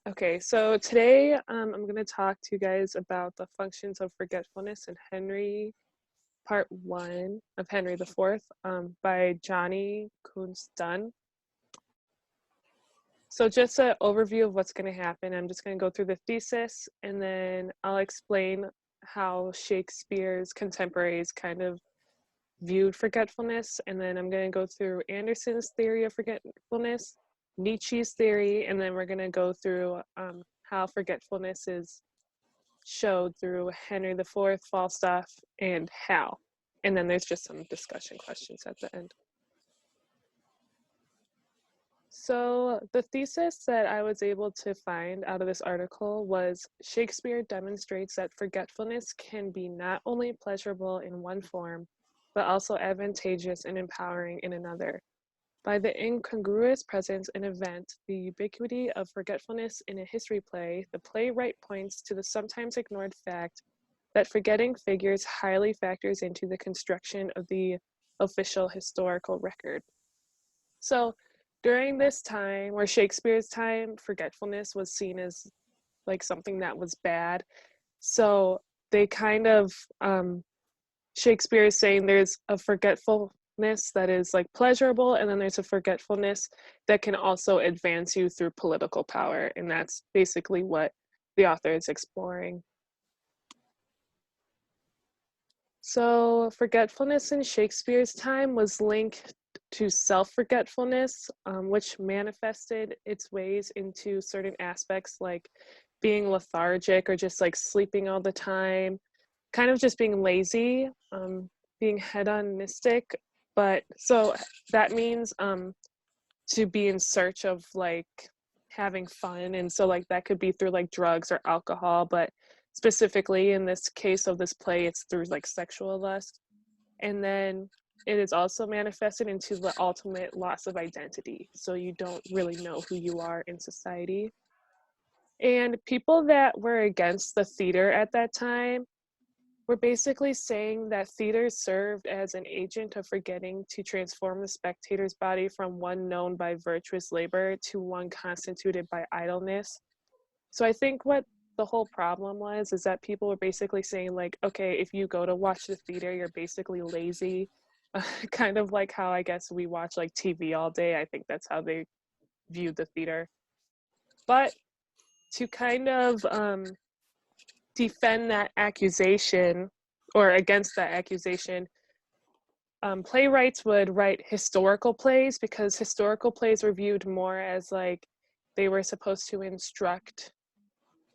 Okay, so today I'm going to talk to you guys about the functions of forgetfulness in Henry, part one of Henry the Fourth, by Johnny Kuntz Dunn. So just an overview of what's going to happen. I'm just going to go through the thesis and then I'll explain how Shakespeare's contemporaries kind of viewed forgetfulness, and then I'm going to go through Anderson's theory of forgetfulness, Nietzsche's theory, and then we're going to go through how forgetfulness is showed through Henry IV, Falstaff, and Hal. And then there's just some discussion questions at the end. So the thesis that I was able to find out of this article was Shakespeare demonstrates that forgetfulness can be not only pleasurable in one form, but also advantageous and empowering in another. By the incongruous presence and event, the ubiquity of forgetfulness in a history play, the playwright points to the sometimes ignored fact that forgetting figures highly factors into the construction of the official historical record. So during this time, or Shakespeare's time, forgetfulness was seen as like something that was bad. So they kind of, Shakespeare is saying there's a forgetfulness that is like pleasurable, and then there's a forgetfulness that can also advance you through political power. And that's basically what the author is exploring. So forgetfulness in Shakespeare's time was linked to self-forgetfulness, which manifested its ways into certain aspects like being lethargic or just like sleeping all the time, kind of just being lazy, being hedonistic. But so that means to be in search of like having fun. And so like that could be through like drugs or alcohol, but specifically in this case of this play, it's through like sexual lust. And then it is also manifested into the ultimate loss of identity. So you don't really know who you are in society. And people that were against the theater at that time were basically saying that theater served as an agent of forgetting to transform the spectator's body from one known by virtuous labor to one constituted by idleness. So I think what the whole problem was is that people were basically saying like, okay, if you go to watch the theater, you're basically lazy. Kind of like how I guess we watch like TV all day. I think that's how they viewed the theater. But to kind of defend that accusation or against that accusation, playwrights would write historical plays because historical plays were viewed more as like they were supposed to instruct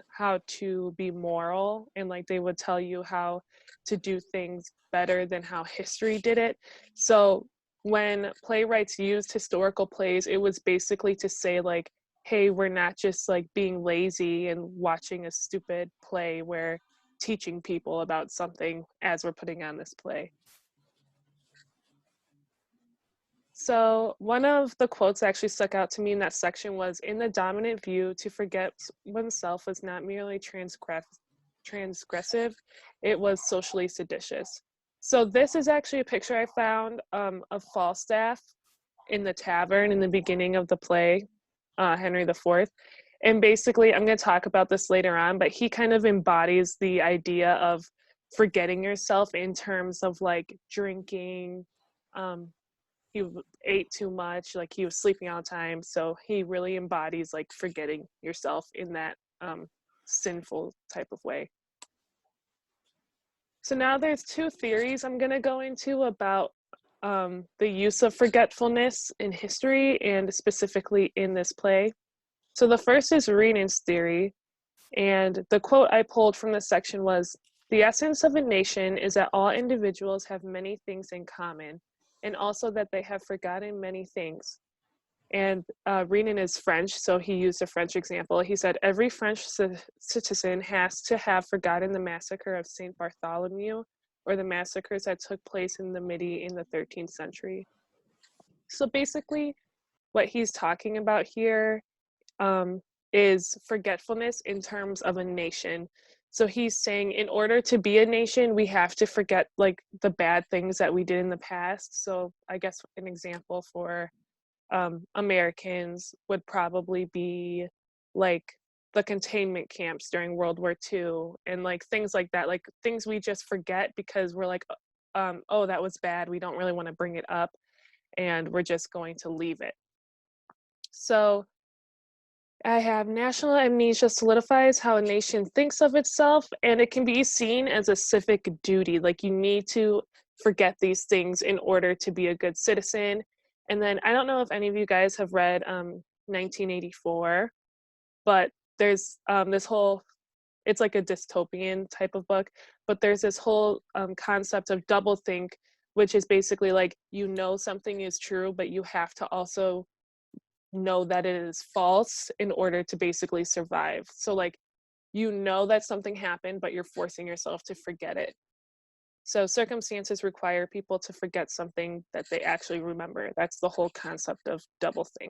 how to be moral, and like they would tell you how to do things better than how history did it. So when playwrights used historical plays, it was basically to say like, hey, we're not just like being lazy and watching a stupid play, we're teaching people about something as we're putting on this play. So one of the quotes that actually stuck out to me in that section was, in the dominant view, to forget oneself was not merely transgressive, it was socially seditious. So this is actually a picture I found of Falstaff in the tavern in the beginning of the play, Henry IV. And basically, I'm going to talk about this later on, but he kind of embodies the idea of forgetting yourself in terms of like drinking, he ate too much, like he was sleeping all the time. So he really embodies like forgetting yourself in that sinful type of way. So now there's two theories I'm going to go into about the use of forgetfulness in history and specifically in this play. So the first is Renan's theory, and the quote I pulled from this section was, "The essence of a nation is that all individuals have many things in common, and also that they have forgotten many things." And Renan is French, so he used a French example. He said, every French citizen has to have forgotten the massacre of St. Bartholomew or the massacres that took place in the Midi in the 13th century. So basically, what he's talking about here is forgetfulness in terms of a nation. So he's saying in order to be a nation, we have to forget like the bad things that we did in the past. So I guess an example for Americans would probably be like the containment camps during World War II and like things like that, like things we just forget because we're like, oh, that was bad. We don't really want to bring it up and we're just going to leave it. So I have national amnesia solidifies how a nation thinks of itself, and it can be seen as a civic duty. Like you need to forget these things in order to be a good citizen. And then I don't know if any of you guys have read 1984, but there's this whole, it's like a dystopian type of book, but there's this whole concept of doublethink, which is basically like you know something is true, but you have to also know that it is false in order to basically survive. So like you know that something happened, but you're forcing yourself to forget it. So circumstances require people to forget something that they actually remember. That's the whole concept of doublethink.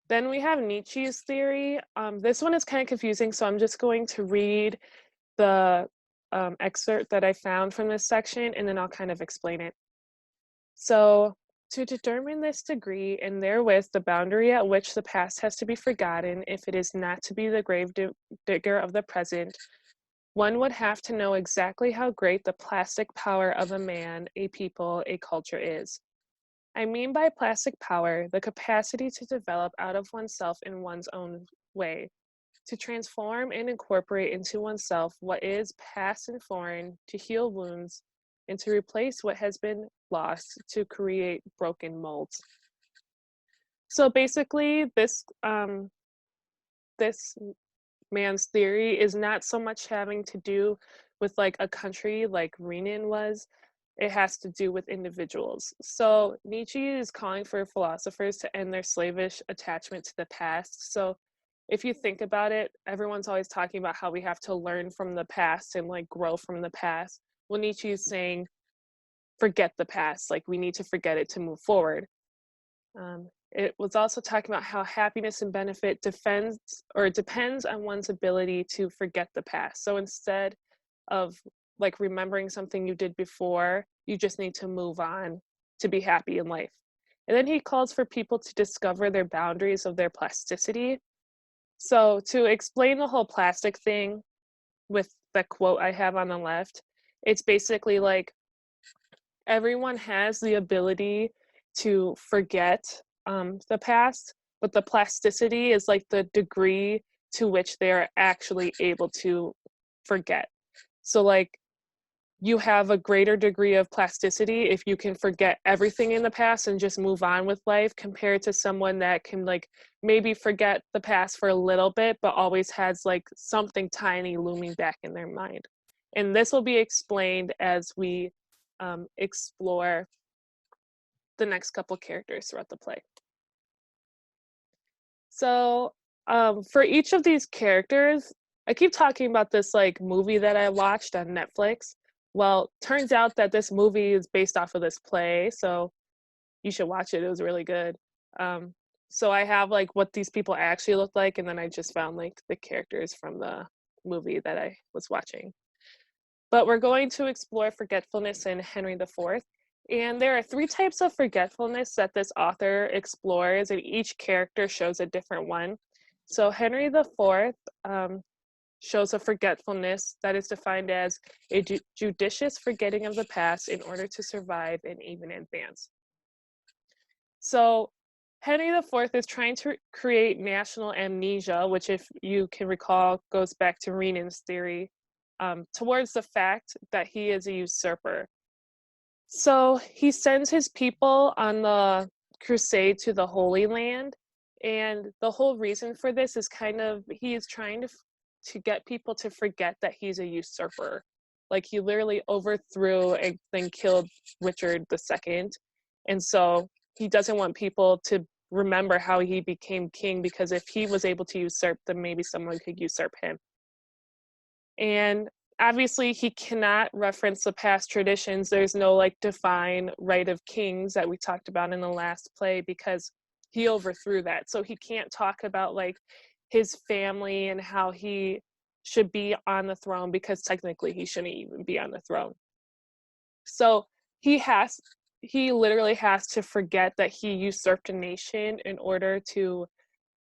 Then we have Nietzsche's theory. This one is kind of confusing, so I'm just going to read the excerpt that I found from this section, and then I'll kind of explain it. So, to determine this degree and therewith the boundary at which the past has to be forgotten if it is not to be the grave digger of the present, one would have to know exactly how great the plastic power of a man, a people, a culture is. I mean by plastic power the capacity to develop out of oneself in one's own way, to transform and incorporate into oneself what is past and foreign, to heal wounds, and to replace what has been lost, to create broken molds. So basically, this man's theory is not so much having to do with like a country like Renan was. It has to do with individuals. So Nietzsche is calling for philosophers to end their slavish attachment to the past. So if you think about it, everyone's always talking about how we have to learn from the past and like grow from the past. Well, Nietzsche is saying, forget the past. Like we need to forget it to move forward. It was also talking about how happiness and benefit defends or depends on one's ability to forget the past. So instead of like remembering something you did before, you just need to move on to be happy in life. And then he calls for people to discover their boundaries of their plasticity. So to explain the whole plastic thing with the quote I have on the left, it's basically like everyone has the ability to forget the past, but the plasticity is like the degree to which they are actually able to forget. So, like, you have a greater degree of plasticity if you can forget everything in the past and just move on with life compared to someone that can, like, maybe forget the past for a little bit, but always has, like, something tiny looming back in their mind. And this will be explained as we explore the next couple characters throughout the play. So, for each of these characters, I keep talking about this like movie that I watched on Netflix. Well, turns out that this movie is based off of this play, so you should watch it. It was really good. Um, so I have like what these people actually look like, and then I just found like the characters from the movie that I was watching. But we're going to explore forgetfulness in Henry IV. And there are three types of forgetfulness that this author explores, and each character shows a different one. So Henry IV shows a forgetfulness that is defined as a judicious forgetting of the past in order to survive and even advance. So Henry IV is trying to create national amnesia, which, if you can recall, goes back to Renan's theory, towards the fact that he is a usurper. So he sends his people on the crusade to the Holy Land, and the whole reason for this is kind of he is trying to get people to forget that he's a usurper. Like he literally overthrew and then killed Richard II, and so he doesn't want people to remember how he became king, because if he was able to usurp, then maybe someone could usurp him. And obviously he cannot reference the past traditions. There's no like defined right of kings that we talked about in the last play, because he overthrew that. So he can't talk about like his family and how he should be on the throne, because technically he shouldn't even be on the throne. So he literally has to forget that he usurped a nation in order to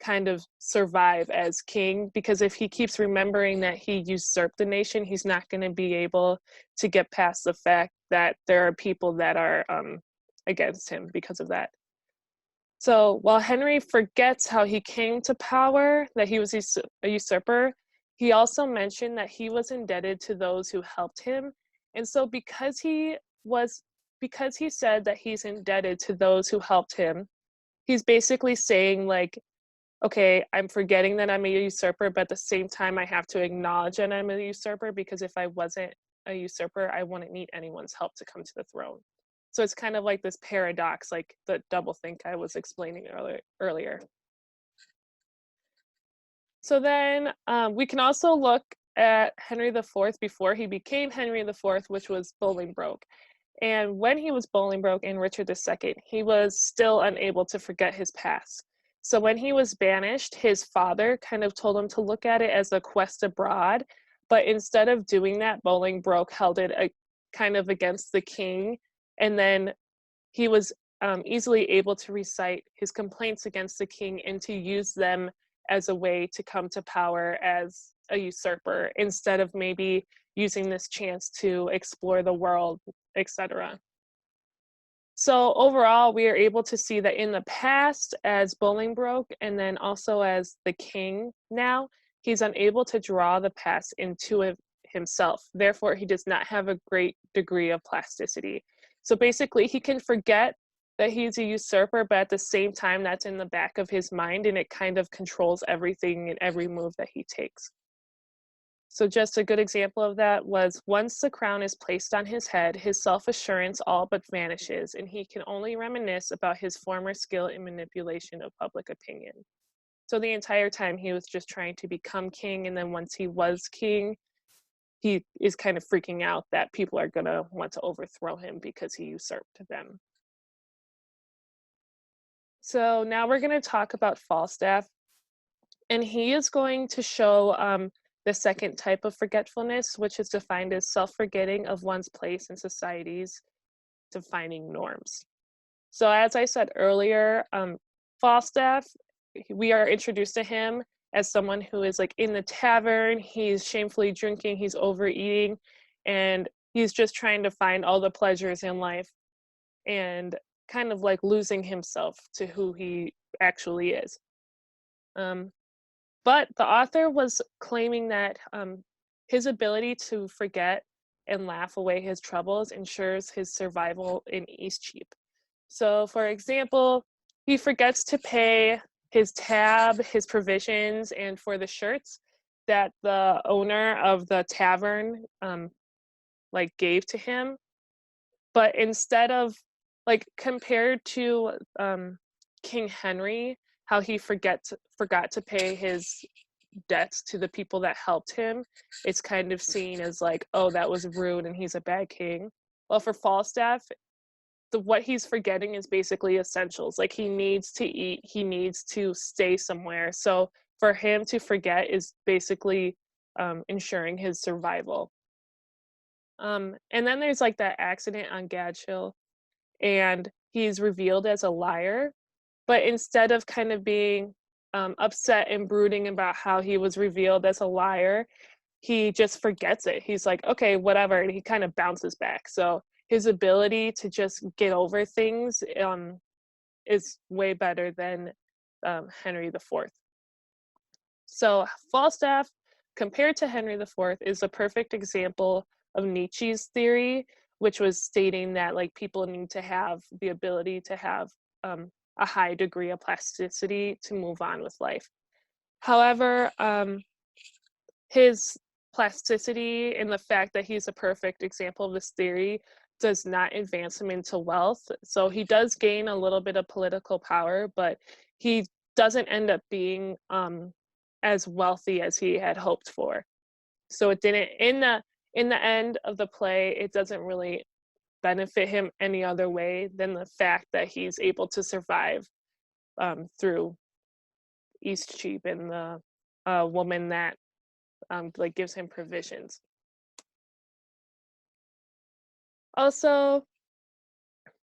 kind of survive as king, because if he keeps remembering that he usurped the nation, he's not going to be able to get past the fact that there are people that are against him because of that. So while Henry forgets how he came to power, that he was a usurper, he also mentioned that he was indebted to those who helped him. And so because he said that he's indebted to those who helped him, he's basically saying like, okay, I'm forgetting that I'm a usurper, but at the same time I have to acknowledge that I'm a usurper, because if I wasn't a usurper, I wouldn't need anyone's help to come to the throne. So it's kind of like this paradox, like the doublethink I was explaining earlier. So then we can also look at Henry IV before he became Henry IV, which was Bolingbroke. And when he was Bolingbroke and Richard II, he was still unable to forget his past. So when he was banished, his father kind of told him to look at it as a quest abroad. But instead of doing that, Bolingbroke held it kind of against the king. And then he was easily able to recite his complaints against the king and to use them as a way to come to power as a usurper, instead of maybe using this chance to explore the world, etc. So overall, we are able to see that in the past as Bolingbroke, and then also as the king now, he's unable to draw the past into himself. Therefore, he does not have a great degree of plasticity. So basically, he can forget that he's a usurper, but at the same time, that's in the back of his mind, and it kind of controls everything and every move that he takes. So just a good example of that was, once the crown is placed on his head, his self-assurance all but vanishes, and he can only reminisce about his former skill in manipulation of public opinion. So the entire time he was just trying to become king, and then once he was king, he is kind of freaking out that people are going to want to overthrow him because he usurped them. So now we're going to talk about Falstaff, and he is going to show the second type of forgetfulness, which is defined as self-forgetting of one's place in society's defining norms. So as I said earlier, Falstaff, we are introduced to him as someone who is like in the tavern, he's shamefully drinking, he's overeating, and he's just trying to find all the pleasures in life, and kind of like losing himself to who he actually is. Um, but the author was claiming that his ability to forget and laugh away his troubles ensures his survival in Eastcheap. So, for example, he forgets to pay his tab, his provisions, and for the shirts that the owner of the tavern like gave to him. But instead of, like, compared to King Henry, how he forgot to pay his debts to the people that helped him, it's kind of seen as like, oh, that was rude and he's a bad king. Well, for Falstaff, what he's forgetting is basically essentials. Like, he needs to eat, he needs to stay somewhere. So for him to forget is basically ensuring his survival. And then there's like that accident on Gadshill, and he's revealed as a liar. But instead of kind of being upset and brooding about how he was revealed as a liar, he just forgets it. He's like, okay, whatever, and he kind of bounces back. So his ability to just get over things is way better than Henry IV. So Falstaff, compared to Henry IV, is a perfect example of Nietzsche's theory, which was stating that like people need to have the ability to have a high degree of plasticity to move on with life. However, his plasticity and the fact that he's a perfect example of this theory does not advance him into wealth. So he does gain a little bit of political power, but he doesn't end up being as wealthy as he had hoped for. So it didn't, in the end of the play, it doesn't really benefit him any other way than the fact that he's able to survive through Eastcheap and the woman that like gives him provisions. Also,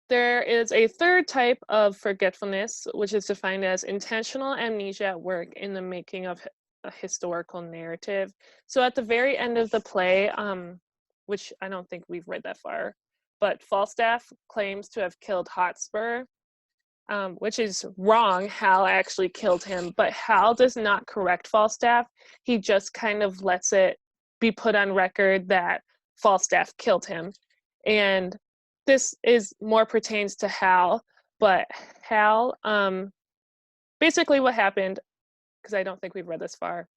There is a third type of forgetfulness, which is defined as intentional amnesia at work in the making of a historical narrative. So at the very end of the play, which I don't think we've read that far, but Falstaff claims to have killed Hotspur, which is wrong. Hal actually killed him, but Hal does not correct Falstaff. He just kind of lets it be put on record that Falstaff killed him. And this is more pertains to Hal, but Hal, basically what happened, because I don't think we've read this far,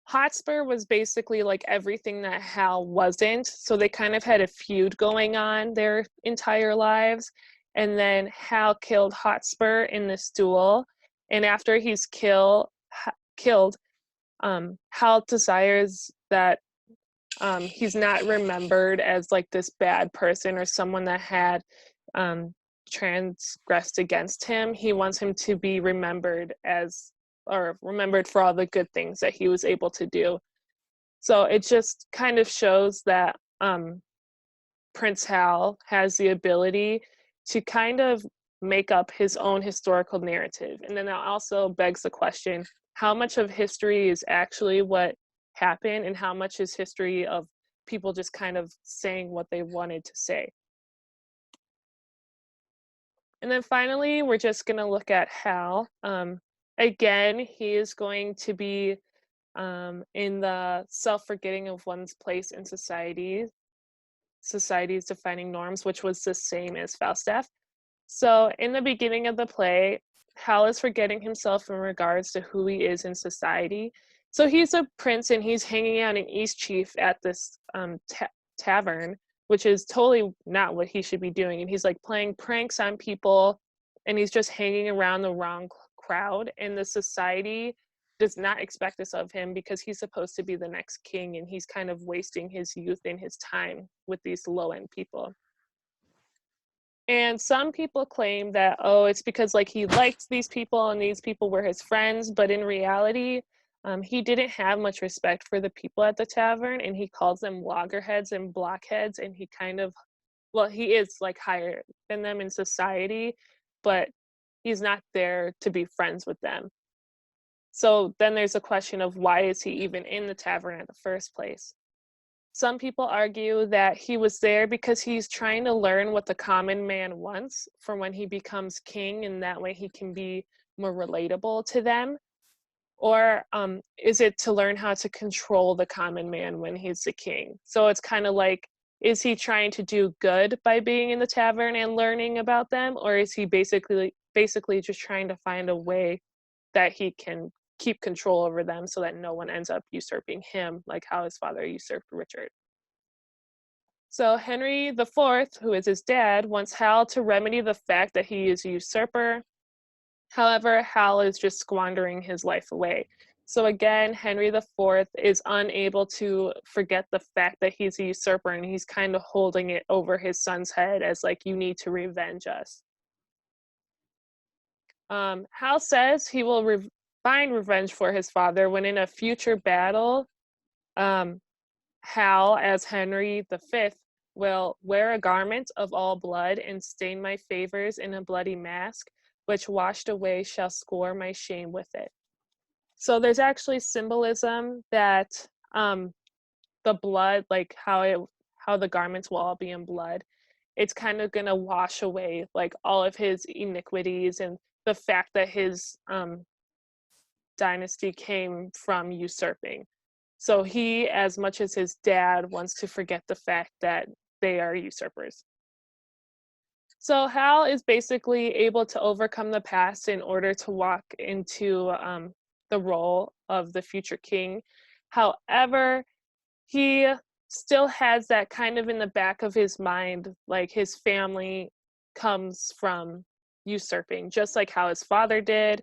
Hotspur was basically like everything that Hal wasn't. So they kind of had a feud going on their entire lives. And then Hal killed Hotspur in this duel. And after he's killed, Hal desires that he's not remembered as like this bad person or someone that had um, transgressed against him. He wants him to be remembered as or remembered for all the good things that he was able to do. So it just kind of shows that Prince Hal has the ability to kind of make up his own historical narrative. And then that also begs the question, how much of history is actually what happened and how much is history of people just kind of saying what they wanted to say? And then finally, we're just going to look at Hal. Again, he is going to be in the self-forgetting of one's place in society's defining norms, which was the same as Falstaff. So in the beginning of the play, Hal is forgetting himself in regards to who he is in society. So he's a prince and he's hanging out in Eastcheap at this tavern, which is totally not what he should be doing. And he's like playing pranks on people and he's just hanging around the wrong crowd. And the society does not expect this of him because he's supposed to be the next king and he's kind of wasting his youth and his time with these low end people. And some people claim that, oh, it's because like he liked these people and these people were his friends, but in reality, he didn't have much respect for the people at the tavern and he calls them loggerheads and blockheads. And he kind of, well, he is like higher than them in society, but he's not there to be friends with them. So then there's a question of why is he even in the tavern in the first place? Some people argue that he was there because he's trying to learn what the common man wants for when he becomes king, and that way he can be more relatable to them. Or is it to learn how to control the common man when he's the king? So it's kind of like, is he trying to do good by being in the tavern and learning about them, or is he basically just trying to find a way that he can keep control over them so that no one ends up usurping him, like how his father usurped Richard? So Henry IV, who is his dad, wants Hal to remedy the fact that he is a usurper. However, Hal is just squandering his life away. So again, Henry IV is unable to forget the fact that he's a usurper and he's kind of holding it over his son's head as like, you need to revenge us. Hal says he will find revenge for his father when in a future battle, um, Hal, as Henry V, will wear a garment of all blood and stain my favors in a bloody mask, which washed away shall score my shame with it. So there's actually symbolism that the blood, like how the garments will all be in blood, it's kind of gonna wash away like all of his iniquities and the fact that his dynasty came from usurping. So he, as much as his dad, wants to forget the fact that they are usurpers. So Hal is basically able to overcome the past in order to walk into the role of the future king. However, he still has that kind of in the back of his mind, like his family comes from usurping, just like how his father did.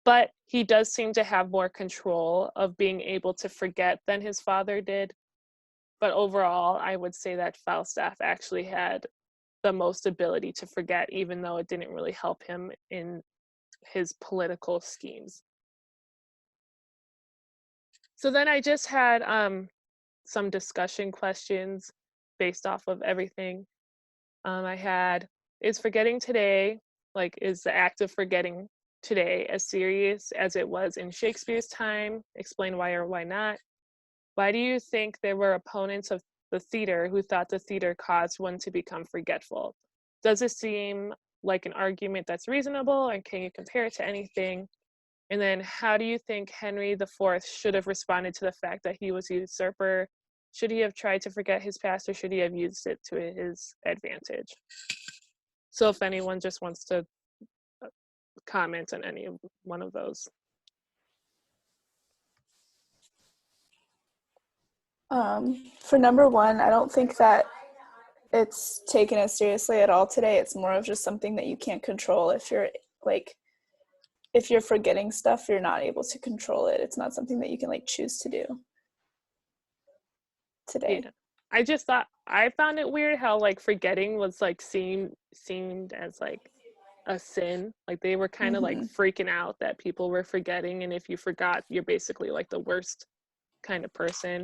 But he does seem to have more control of being able to forget than his father did. But overall, I would say that Falstaff actually had the most ability to forget, even though it didn't really help him in his political schemes. So then I just had some discussion questions based off of everything. I had, is forgetting today, like, is the act of forgetting today as serious as it was in Shakespeare's time? Explain why or why not. Why do you think there were opponents of the theater who thought the theater caused one to become forgetful? Does it seem like an argument that's reasonable, and can you compare it to anything? And then, how do you think Henry IV should have responded to the fact that he was a usurper? Should he have tried to forget his past, or should he have used it to his advantage? So, if anyone just wants to comment on any of one of those. For number one, I don't think that it's taken as seriously at all today. It's more of just something that you can't control. If you're forgetting stuff, you're not able to control it. It's not something that you can like choose to do today. Yeah. I found it weird how like forgetting was like seemed as like a sin. Like they were kind of like freaking out that people were forgetting, and if you forgot, you're basically like the worst kind of person.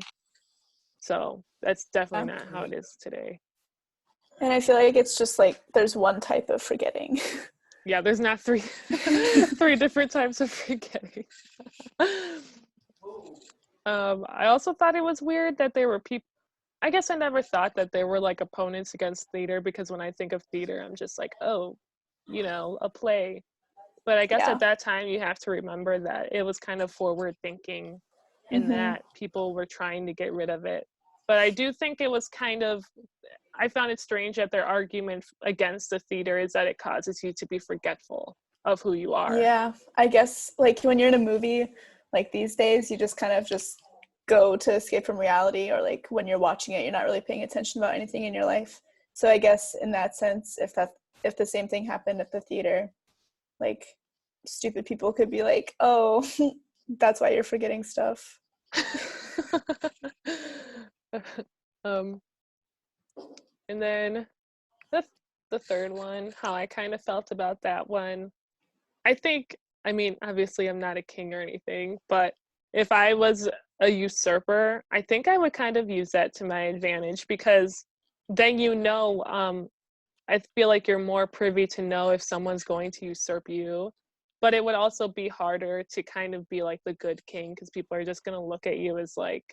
So that's definitely not how it is today. And I feel like it's just like there's one type of forgetting. Yeah, there's not three different types of forgetting. I also thought it was weird that there were people. I guess I never thought that there were like opponents against theater, because when I think of theater, I'm just like, oh, a play. But I guess at that time you have to remember that it was kind of forward thinking, in that people were trying to get rid of it. But I do think it was I found it strange that their argument against the theater is that it causes you to be forgetful of who you are. Yeah, I guess like when you're in a movie, like these days, you just kind of just go to escape from reality, or like when you're watching it, you're not really paying attention about anything in your life. So I guess in that sense, if the same thing happened at the theater, like stupid people could be like, oh, that's why you're forgetting stuff. And then the third one, how I kind of felt about that one. I mean, obviously I'm not a king or anything, but if I was a usurper, I think I would kind of use that to my advantage, because then I feel like you're more privy to know if someone's going to usurp you. But it would also be harder to kind of be like the good king, because people are just going to look at you as like,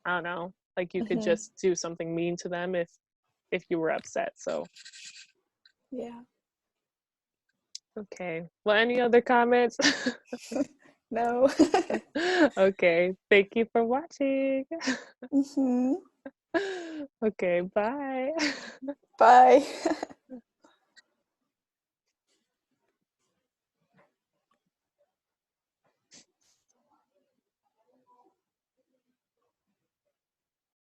I don't know, like you could just do something mean to them if you were upset. So yeah. Okay. Well, any other comments? No. Okay. Thank you for watching. Mm-hmm. Okay. Bye. Bye.